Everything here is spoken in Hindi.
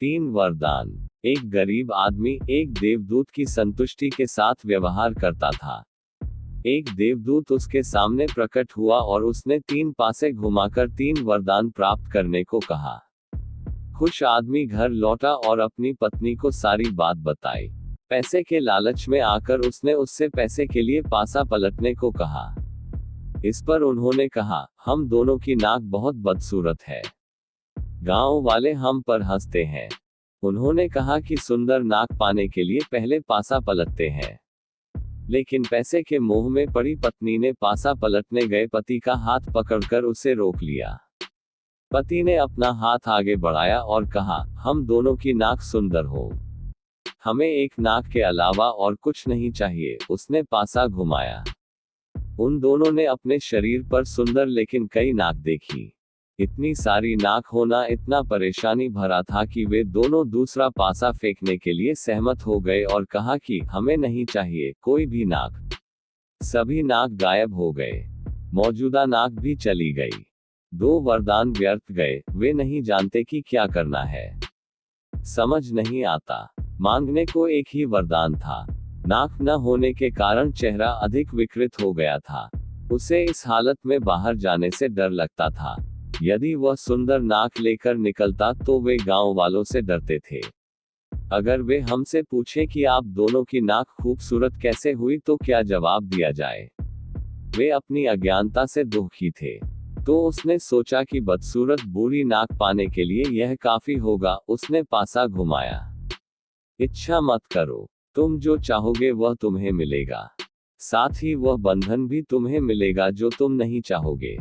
3 वरदान। एक गरीब आदमी एक देवदूत की संतुष्टि के साथ व्यवहार करता था। एक देवदूत उसके सामने प्रकट हुआ और उसने 3 पासे घुमाकर 3 वरदान प्राप्त करने को कहा। खुश आदमी घर लौटा और अपनी पत्नी को सारी बात बताई। पैसे के लालच में आकर उसने उससे पैसे के लिए पासा पलटने को कहा। इस पर उन्होंने कहा, हम दोनों की नाक बहुत बदसूरत है। गांव वाले हम पर हंसते हैं। उन्होंने कहा कि सुंदर नाक पाने के लिए पहले पासा पलटते हैं। लेकिन पैसे के मोह में पड़ी पत्नी ने पासा पलटने गए पति का हाथ पकड़कर उसे रोक लिया। पति ने अपना हाथ आगे बढ़ाया और कहा, हम दोनों की नाक सुंदर हो। हमें एक नाक के अलावा और कुछ नहीं चाहिए। उसने पासा घुमाया। उन दोनों ने अपने शरीर पर सुंदर लेकिन कई नाक देखी। इतनी सारी नाक होना इतना परेशानी भरा था कि वे दोनों दूसरा पासा फेंकने के लिए सहमत हो गए और कहा कि हमें नहीं चाहिए कोई भी नाक। सभी नाक गायब हो गए। मौजूदा नाक भी चली गई। 2 वरदान व्यर्थ गए। वे नहीं जानते कि क्या करना है। समझ नहीं आता। मांगने को एक ही वरदान था। नाक न होने के कारण चेहरा अधिक विकृत हो गया था। उसे इस हालत में बाहर जाने से डर लगता था। यदि वह सुंदर नाक लेकर निकलता तो वे गांव वालों से डरते थे। अगर वे हमसे पूछें कि आप दोनों की नाक खूबसूरत कैसे हुई तो क्या जवाब दिया जाए। वे अपनी अज्ञानता से दुखी थे। तो उसने सोचा कि बदसूरत बूढ़ी नाक पाने के लिए यह काफी होगा। उसने पासा घुमाया। इच्छा मत करो। तुम जो चाहोगे वह तुम्हें मिलेगा। साथ ही वह बंधन भी तुम्हें मिलेगा जो तुम नहीं चाहोगे।